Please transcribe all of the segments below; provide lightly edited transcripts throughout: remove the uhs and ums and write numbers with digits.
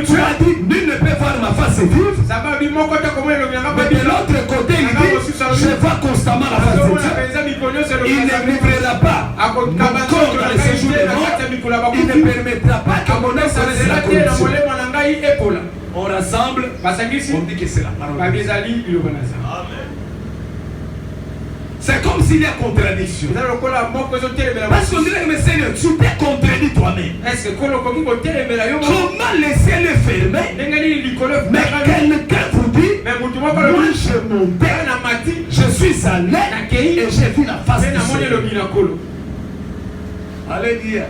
Tu as dit, nul ne peut voir ma face et vivre. Mais de l'autre côté, il dit, je vois constamment la face de Dieu. Il ne livrera pas mon corps dans les séjours des morts. Il ne permettra pas que mon âme se la corruption. On rassemble, on dit que c'est la parole. C'est comme s'il y a contradiction. Parce qu'on dirait que mais Seigneur, tu t'es contredit toi-même. Comment laisser le fermer? Mais quelqu'un vous dit, moi je montais, je suis allé et j'ai vu la face de Seigneur. Alléluia.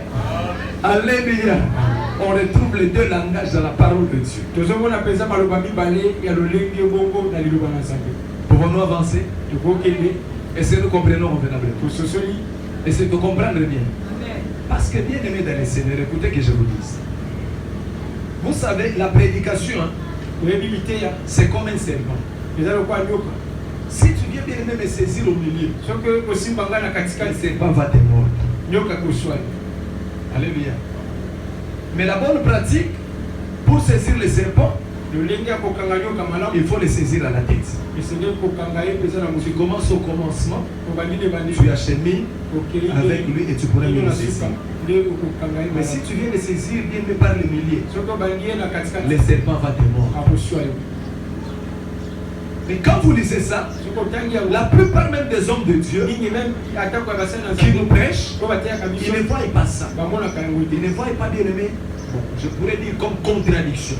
Alléluia. On retrouve les deux langages dans la parole de Dieu. Pouvons-nous avancer? Et si nous comprenons convenablement. Et c'est de comprendre bien. Parce que bien aimé dans les Seigneurs, écoutez que je vous dise. Vous savez, la prédication, c'est comme un serpent. Si tu viens bien aimé me saisir au milieu, le serpent va te mordre. Alléluia. Mais la bonne pratique, pour saisir le serpent, il faut le saisir à la tête. Tu commences au commencement, tu achemines avec lui et tu pourrais le saisir. Mais si tu viens le saisir bien par le milieu, le serpent va te mordre. Mais quand vous lisez ça, la plupart même des hommes de Dieu qui nous prêchent, ils ne voient pas ça. Ils ne voient pas bien aimé, je pourrais dire comme contradiction.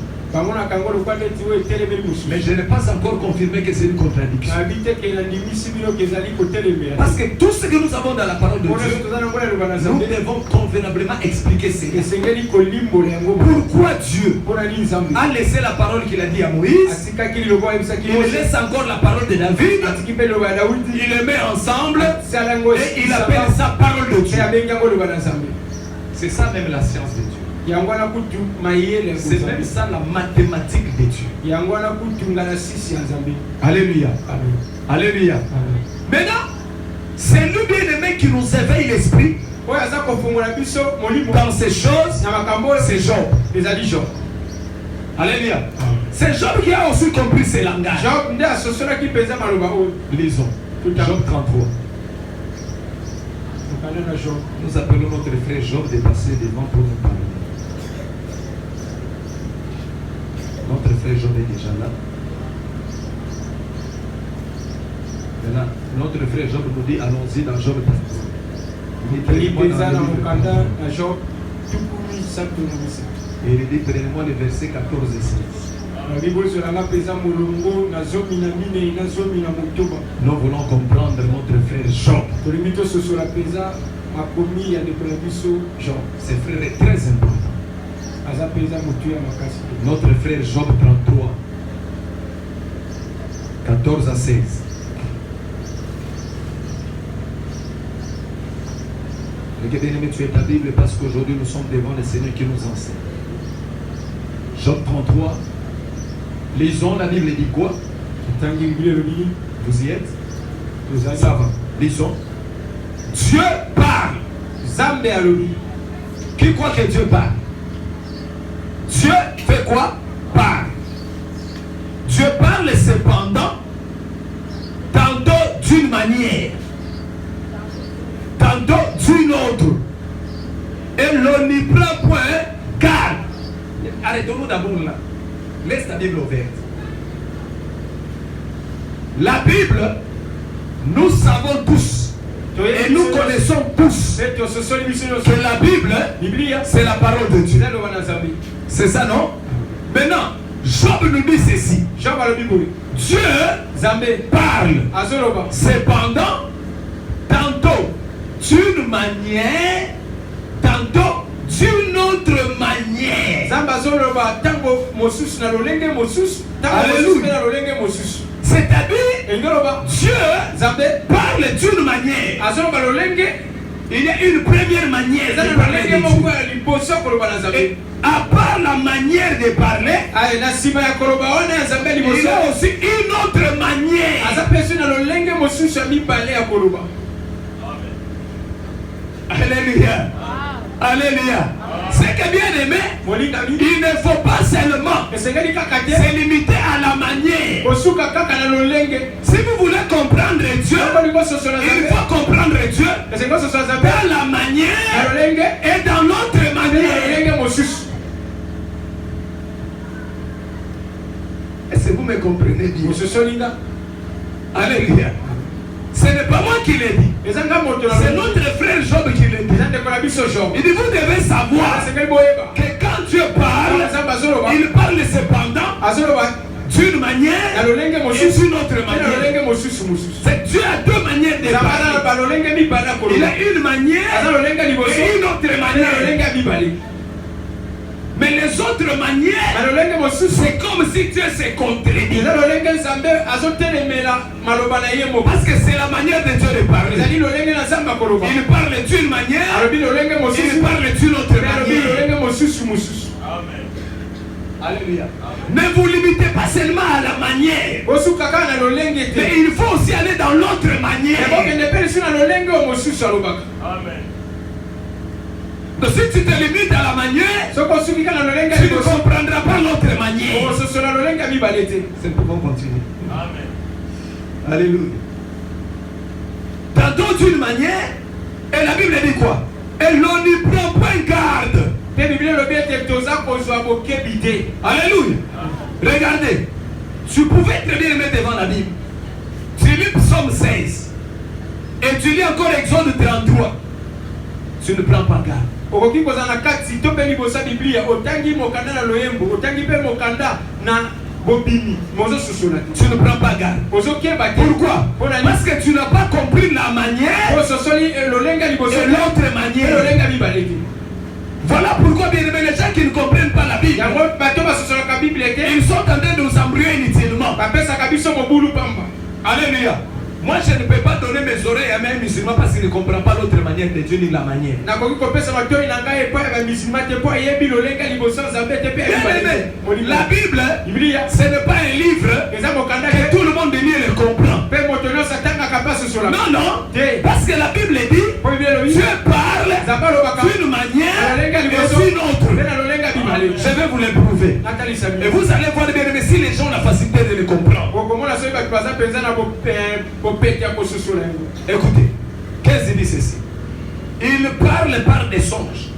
Mais je n'ai pas encore confirmé que c'est une contradiction. Parce que tout ce que nous avons dans la parole de Dieu, nous devons convenablement expliquer cela. Pourquoi Dieu a laissé la parole qu'il a dit à Moïse, il laisse encore la parole de David, il les met ensemble et il appelle ça parole de Dieu. C'est ça même la science de Dieu. C'est même ça la mathématique de Dieu. Alléluia. Alléluia. Maintenant, c'est lui bien-aimé qui nous éveille l'esprit. Dans ces choses, c'est Job. Alléluia. C'est Job qui a aussi compris ces langages. Lisons. Job 33. Nous appelons notre frère Job de passer devant pour nous parler. Notre frère Job est déjà là. Maintenant, notre frère Job nous dit allons-y dans Job 33. Et il dit prenez-moi les versets 14 et 16. Nous voulons comprendre notre frère Job. Ce frère est très important. Notre frère Job 33, 14 à 16. Et bien aimé, tu es ta Bible parce qu'aujourd'hui nous sommes devant le Seigneur qui nous enseigne. Job 33. Lisons, la Bible dit quoi? Vous y êtes? Ça va. Lisons. Dieu parle. Qui croit que Dieu parle? Dieu fait quoi? Parle. Dieu parle cependant, tantôt d'une manière, tantôt d'une autre. Et l'on n'y prend point garde. Arrêtons-nous d'abord là. Laisse ta Bible ouverte. La Bible, nous savons tous et nous connaissons tous que la Bible, c'est la parole de Dieu. C'est ça, non? Maintenant, Job nous dit ceci. Dieu parle. Cependant, tantôt d'une manière, tantôt d'une autre manière. Alléluia. C'est-à-dire, Dieu parle d'une manière. Il y a une première manière de parler de Dieu. Et à part la manière de parler, il y a aussi une autre manière. Alléluia. Alléluia. C'est que bien aimé, il ne faut pas C'est limité à la manière. Si vous voulez comprendre Dieu, il faut comprendre Dieu dans la manière et dans l'autre manière. Est-ce que vous me comprenez bien? Alléluia. Ce n'est pas moi qui l'ai dit. C'est notre frère Job qui l'a dit. Il dit, vous devez savoir que quand Dieu parle, il parle cependant d'une manière et d'une autre manière. Dieu a deux manières de parler. Il a une manière et une autre manière. Mais les autres manières, c'est comme si Dieu se contredit. Parce que c'est la manière de Dieu de parler. Il parle d'une manière, il parle d'une autre manière. Amen. Alléluia. Ne vous limitez pas seulement à la manière. Mais il faut aussi aller dans l'autre manière. Amen. Donc si tu te limites à la manière, tu ne comprendras pas l'autre manière. C'est pour continuer. Amen. Alléluia. Tantôt d'une manière, et la Bible dit quoi? Et l'on n'y prend pas garde. Alléluia. Regardez, tu pouvais très bien mettre devant la Bible. Tu lis Psaume 16 et tu lis encore Exode 33. Tu ne prends pas garde. Tu ne prends pas garde. Pourquoi? Parce que tu n'as pas compris la manière et l'autre manière. Voilà pourquoi, bien aimé, les gens qui ne comprennent pas la Bible, ils sont en train de nous embrouiller inutilement. Alléluia. Moi, je ne peux pas donner mes oreilles à mes musulmans parce qu'ils ne comprennent pas l'autre manière de Dieu ni la manière. La Bible, ce n'est pas un livre que tout le monde lit et le comprend. Non, non. Parce que la Bible dit, Dieu parle d'une manière et d'une autre. Je vais vous le prouver. Et vous allez voir bien, mais si les gens ont la facilité de le comprendre. Écoutez, qu'est-ce qu'il dit ceci? Il parle par des songes.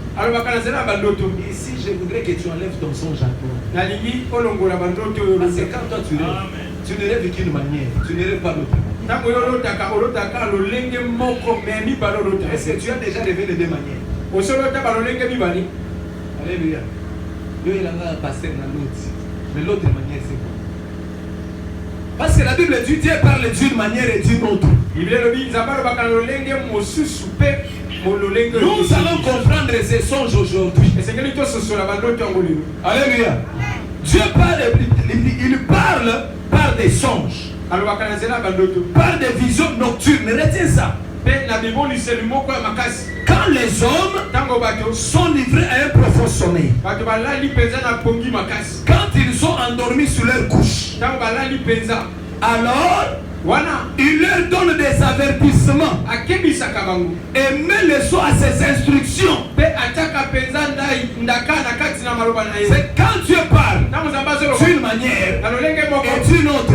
Ici, je voudrais que tu enlèves ton songe à toi. Parce que quand toi tu ne rêves qu'une manière, tu ne rêves pas l'autre. Est-ce que tu as déjà rêvé les deux manières? Alléluia. Il a passé dans l'autre. Mais l'autre manière, c'est quoi? Parce que la Bible dit Dieu parle d'une manière et d'une autre. Nous allons comprendre ces songes aujourd'hui. Alléluia. Dieu parle, il parle par des songes, par des visions nocturnes. Retiens ça. Quand les hommes sont livrés à un profond sommeil, quand ils sont endormis sur leur couche, alors il leur donne des avertissements et met le son à ses instructions. C'est quand Dieu parle d'une manière et d'une autre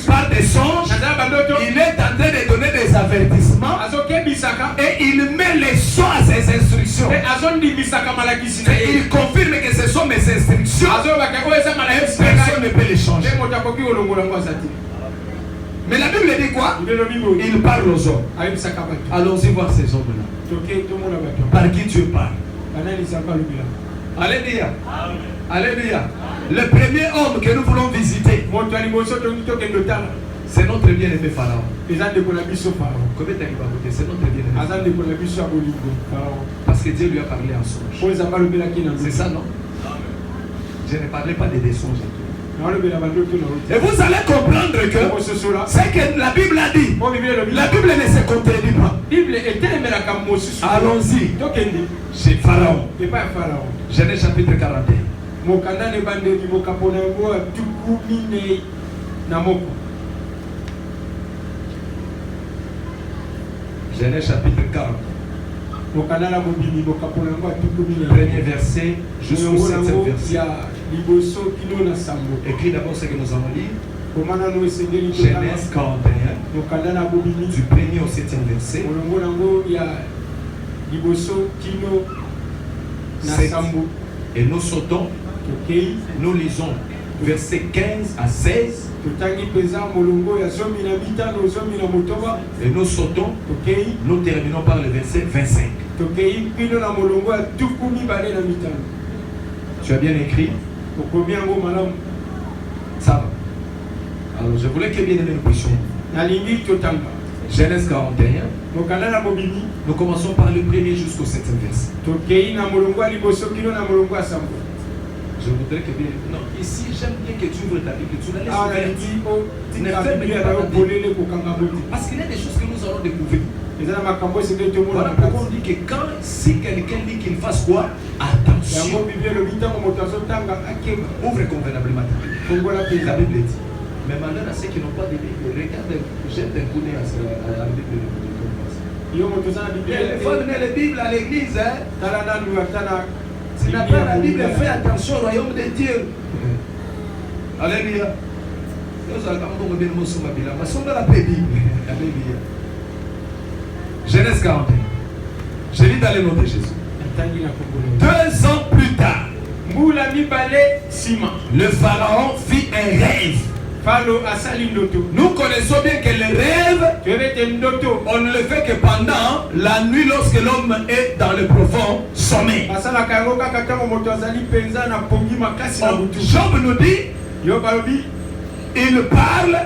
par des songes, il est en train de donner des avertissements et il met les sons à ses instructions. Et il confirme que ce sont mes instructions. Personne ne peut les changer. Mais la Bible dit quoi? Il parle aux hommes. Allons-y voir ces hommes-là. Par qui Dieu parle? Alléluia. Alléluia. Le premier homme que nous voulons visiter, c'est notre bien-aimé Pharaon. C'est notre bien-aimé. Parce que Dieu lui a parlé en songe. C'est ça, non? Je ne parlais pas des songes. Et vous allez comprendre que c'est que la Bible a dit. La Bible ne se contredit pas. Allons-y chez Pharaon. Genèse chapitre 41. Genèse chapitre 40. Premier verset jusqu'au 7e verset. Écris d'abord ce que nous allons lire. Genèse 41, du 1er au 7e verset. 7. Et nous sautons, nous lisons versets 15 à 16. Et nous sautons, nous terminons par le verset 25. Tu as bien écrit? Ça va. Alors je voulais que bien aimé nous puissions. Genèse 41. Nous commençons par le 1er jusqu'au 7e verset. Je voudrais que bien. Non, ici j'aime bien que tu ouvres ta Bible, tu la laisses ouverte. Tu ne fermes pas ta Bible. Parce qu'il y a des choses que nous allons découvrir. Voilà pourquoi on dit que quand, si quelqu'un dit qu'il fasse quoi, attention. Ouvre convenablement ta Bible. La Bible dit. Mais malheur à ceux qui n'ont pas de Bible, regarde, jette un coup d'œil à la Bible. Il faut donner la Bible à l'église. Si tu n'as pas la Bible, fais attention au royaume de Dieu. Alléluia. Genèse 41. Je lis dans le nom de Jésus. 2 ans plus tard, le pharaon fit un rêve. Nous connaissons bien que le rêve, on ne le fait que pendant la nuit lorsque l'homme est dans le profond sommeil. Job nous dit, il parle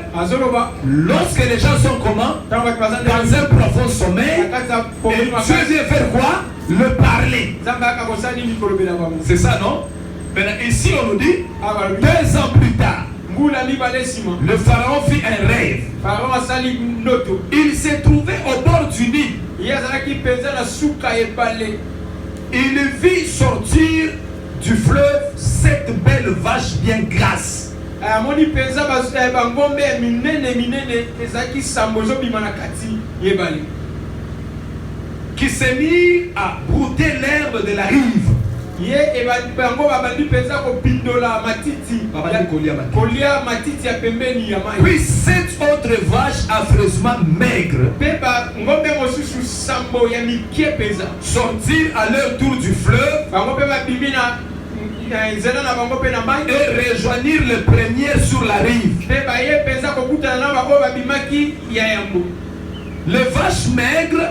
lorsque les gens sont comment? Dans un profond sommeil. Et Dieu vient faire quoi? Le parler. C'est ça, non? Maintenant, ici on nous dit, 2 ans plus tard, le pharaon fit un rêve. Il s'est trouvé au bord du Nil. Il vit sortir du fleuve 7 belles vaches bien grasses qui se mirent à brouter l'herbe de la rive. Puis 7 autres vaches affreusement maigres sortirent à leur tour du fleuve et rejoignirent le premier sur la rive. Les vaches maigres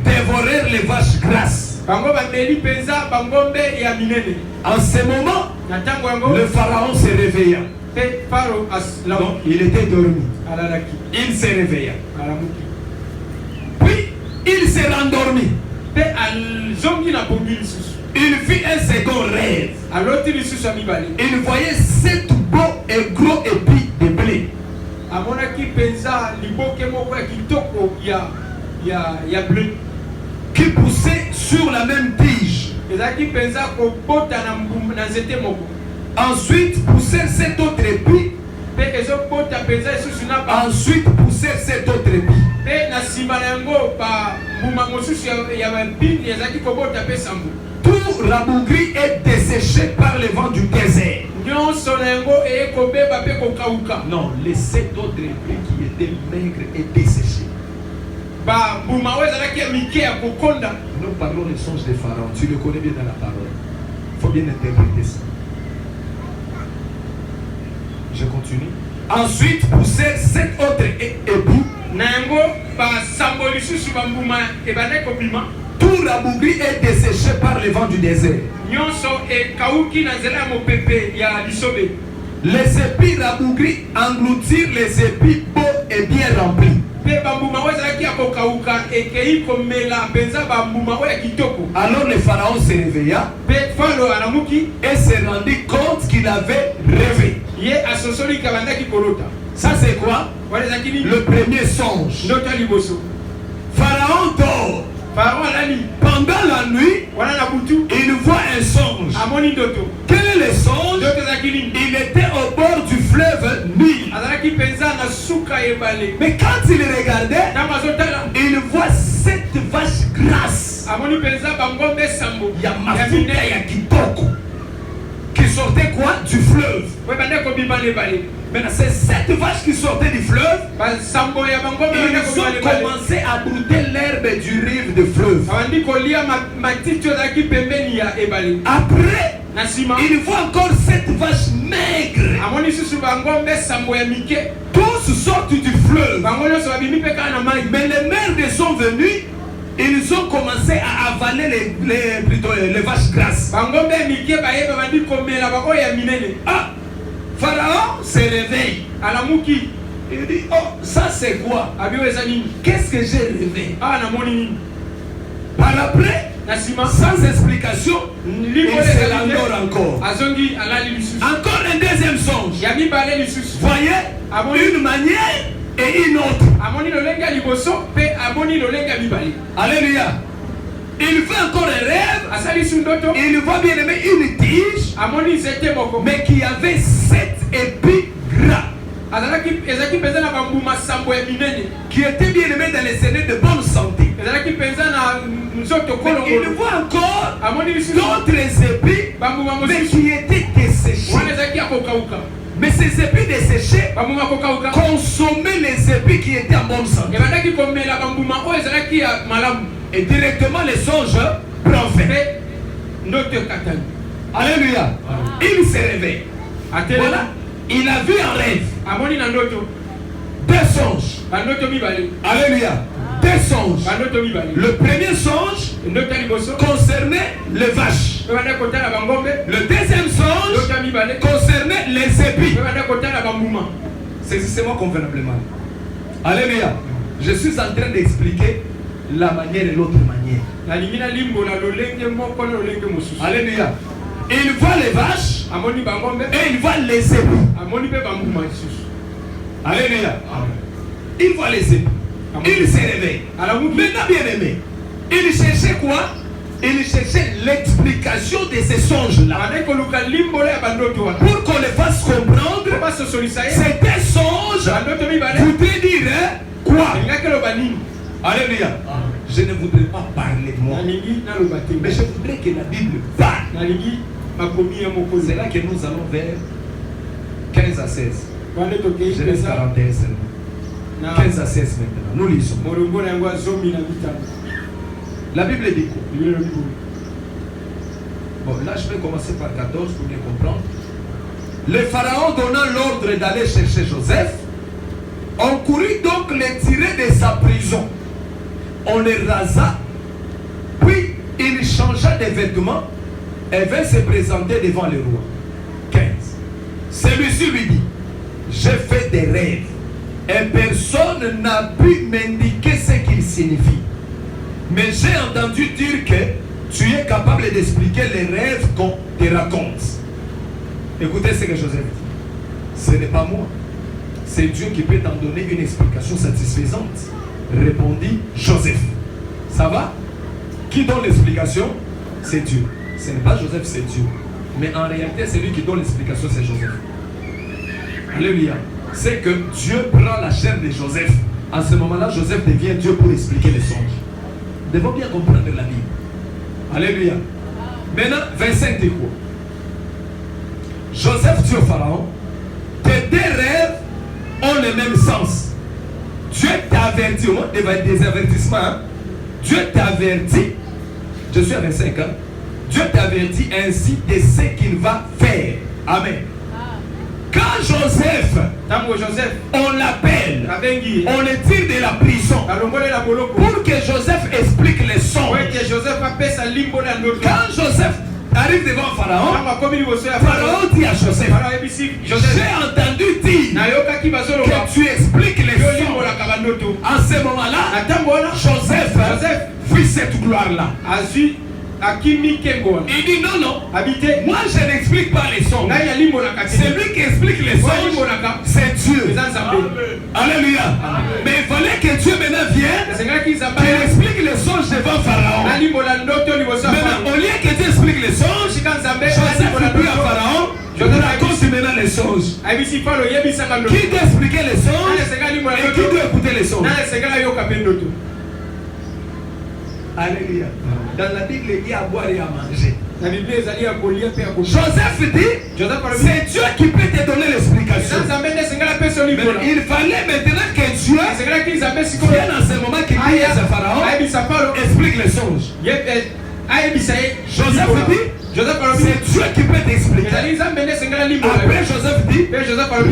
dévorèrent les vaches grasses. En ce moment, le pharaon se réveilla. Donc, il était dormi. Il se réveilla. Puis, il s'est rendormi. Il fit un second rêve. Il voyait 7 beaux et gros épis de blé qui poussaient sur la même tige. Ensuite poussèrent 7 autres épis. Ensuite poussèrent 7 autres épis. Tout rabougri est desséché par le vent du désert. Non, les 7 autres épis qui étaient maigres et desséchés. Nous parlons des songes des pharaons. Tu le connais bien dans la parole. Il faut bien interpréter ça. Je continue. Ensuite poussèrent 7 autres épis. Tout rabougri est desséché par le vent du désert. Les épis rabougris engloutirent les épis beaux et bien remplis. Alors le pharaon se réveilla et se rendit compte qu'il avait rêvé. Ça c'est quoi? Le premier songe. Pharaon dort. Pendant la nuit, il voit un songe. Quel est le songe? Il était au bord du fleuve Nil. Mais quand il regardait, il voit 7 vaches grasses. sortaient quoi? Du fleuve. Maintenant, c'est 7 vaches qui sortaient du fleuve. Ils ont commencé à brouter l'herbe du rive du fleuve. Après, il voit encore 7 vaches maigres. Tous sortent du fleuve. Mais les maigres sont venus. Ils ont commencé à avaler les vaches grasses. Ah, Pharaon se réveille. Il dit, oh, ça c'est quoi? Qu'est-ce que j'ai rêvé? Par après, sans explication, il se l'endort encore. Encore un deuxième songe. Voyez, une manière et une autre. Alléluia. Il fait encore un rêve. Il voit bien aimé une tige, mais qui avait 7 épis gras. Qui était bien aimé dans les Seigneurs de bonne santé. Mais il voit encore d'autres épis, mais qui étaient desséchés. Mais ces épis desséchés consommaient les épis qui étaient en bonne santé. Et directement les songes prennent fin. Alléluia. Il se réveille. Voilà. Il a vu un rêve. 2 songes. Alléluia. 2 songes. Le premier songe concernait les vaches. Le deuxième songe concernait les épis. Saisissez-moi convenablement. Alléluia. Je suis en train d'expliquer la manière et l'autre manière. Alléluia. Il voit les vaches et il voit les épis. Alléluia. Il voit les épis. Il se réveille. Maintenant, bien aimé, il cherchait quoi? Il cherchait l'explication de ces songes-là. Pour qu'on les fasse comprendre, c'était songe voudrait dire quoi? Alléluia. Je ne voudrais pas parler de moi, mais je voudrais que la Bible parle. C'est là que nous allons vers 15 à 16. Je laisse 41 seulement. 15 à 16 maintenant. Nous lisons. La Bible dit quoi? Bon, là je vais commencer par 14 pour bien comprendre. Le pharaon donnant l'ordre d'aller chercher Joseph, on courut donc les tirer de sa prison. On les rasa, puis il changea de vêtements et vint se présenter devant le roi. 15. Celui-ci lui dit, j'ai fait des rêves et personne n'a pu m'indiquer ce qu'ils signifient. Mais j'ai entendu dire que tu es capable d'expliquer les rêves qu'on te raconte. Écoutez ce que Joseph dit. Ce n'est pas moi. C'est Dieu qui peut t'en donner une explication satisfaisante. Répondit Joseph. Ça va? Qui donne l'explication? C'est Dieu. Ce n'est pas Joseph, c'est Dieu. Mais en réalité, c'est lui qui donne l'explication, c'est Joseph. Alléluia. C'est que Dieu prend la chair de Joseph. En ce moment-là, Joseph devient Dieu pour expliquer les songes. Nous devons bien comprendre la Bible. Alléluia. Maintenant, 25 dit quoi? Joseph dit au pharaon, tes 2 rêves ont le même sens. Dieu t'a averti, au moins des avertissements. Hein? Dieu t'a averti, je suis à 25 ans. Dieu t'a averti ainsi de ce qu'il va faire. Amen. Quand Joseph, on l'appelle, on le tire de la prison pour que Joseph explique les songes. Quand Joseph arrive devant Pharaon, Pharaon dit à Joseph, j'ai entendu dire que tu expliques les songes. En ce moment-là, Joseph vit cette gloire-là. Il dit non, non. Moi je n'explique pas les songes. C'est lui qui explique les songes. C'est Dieu. Alléluia. Mais il fallait que Dieu maintenant vienne et explique les songes devant Pharaon. Maintenant, au lieu que Dieu explique les songes, Joseph dit à Pharaon, je te raconte maintenant les songes. Qui doit expliquer les songes et qui doit écouter les songes? Alléluia. Dans la Bible, il y a à boire et à manger. Joseph dit, c'est Dieu qui peut te donner l'explication. Mais il fallait maintenant que Dieu vienne en ce moment qui dit à Pharaon, explique les songes. Joseph dit, c'est Dieu qui peut t'expliquer. Après Joseph dit,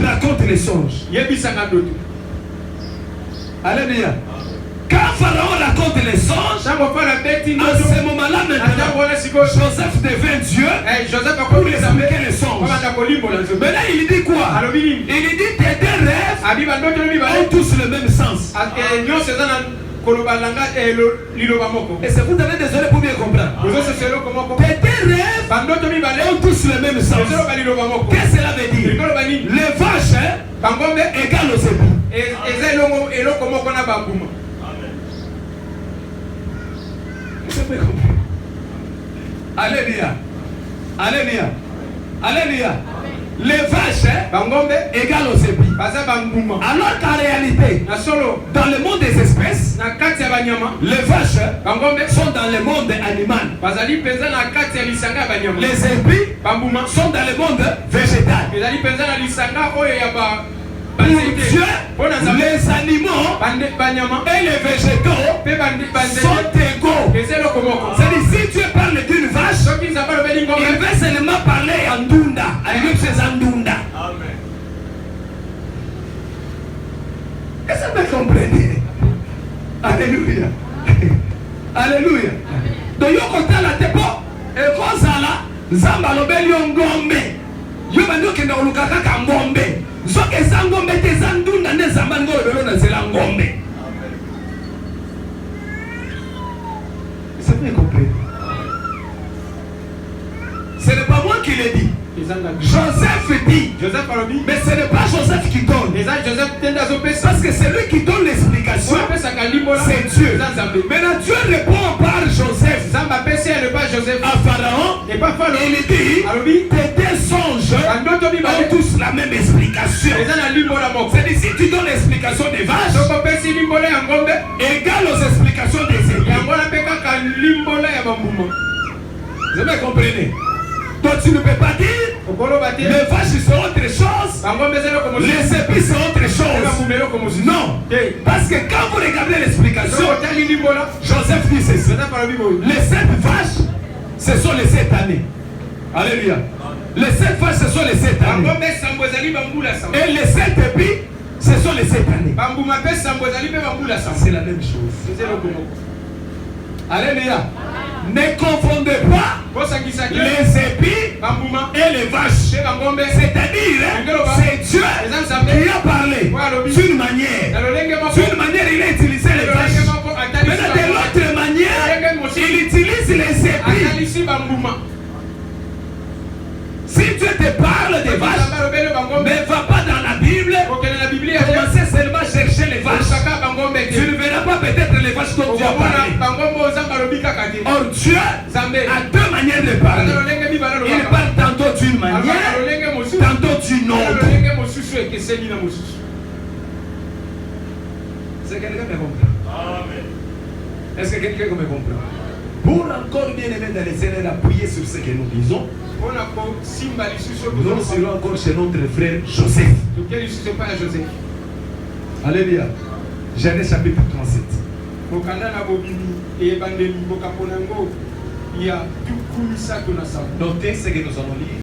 raconte les songes. Alléluia. Quand Pharaon raconte les songes, à ce moment-là maintenant, Joseph devient Dieu pour lui expliquer les songes. Maintenant il dit quoi? Il dit tes deux rêves ont tous le même sens. Et c'est vous avez désolé pour bien comprendre. Tes deux rêves ont tous le même sens. Qu'est-ce que cela veut dire? Les vaches égale aux épis. Alléluia. Alléluia. Alléluia. Les vaches égale aux épis. Alors qu'en réalité, dans le monde des espèces, les vaches sont dans le monde animal. Les épis sont dans le monde végétal. Pour Dieu, les animaux et les végétaux sont égaux. C'est-à-dire, si Dieu parle d'une vache, il va seulement parler en Dunda. Est-ce que vous comprenez? Alléluia. Alléluia. Donc, yo kota la tepo, et kozala, zamba lobeli ngombe. Yo bando kenda olukaka ka ngombe. Zoke za ngombe te za ndunda ne zamba ngolo belo na zela ngombe. Est-ce que vous comprenez? Ce n'est pas moi qui l'ai dit. Joseph dit, mais ce n'est pas Joseph qui donne. Parce que c'est lui qui donne l'explication. C'est Dieu. Maintenant Dieu répond par Joseph à Pharaon. Il dit, tes deux songes ont tous la même explication. C'est-à-dire, si tu donnes l'explication des vaches, égale aux explications des épis. Vous me comprenez? Donc tu ne peux pas dire les vaches sont autre chose, les épis sont autre chose. Non. Parce que quand vous regardez l'explication, Joseph dit ceci. Les 7 vaches, ce sont les 7 années. Alléluia. Les 7 vaches, ce sont les 7 années. Et les 7 épis, ce sont les 7 années. C'est la même chose. Alléluia. Ne confondez pas les épis et les vaches. C'est-à-dire, c'est Dieu qui a parlé d'une manière. D'une manière, il a utilisé les vaches. Mais de l'autre manière, il utilise les épis. Si Dieu te parle des vaches, mais va pas dans la Bible, commencez seulement à chercher les vaches. Tu ne verras pas peut-être les vaches dont Dieu a parlé. Or Dieu a deux manières de parler. Il parle tantôt d'une manière, tantôt d'une autre. Est-ce que quelqu'un me comprend? Est-ce que quelqu'un me comprend? Pour encore bien aimer dans les Seigneur appuyer sur ce que nous disons, nous serons encore chez notre frère Joseph. Alléluia. Genèse chapitre 37. Notez ce que nous allons lire.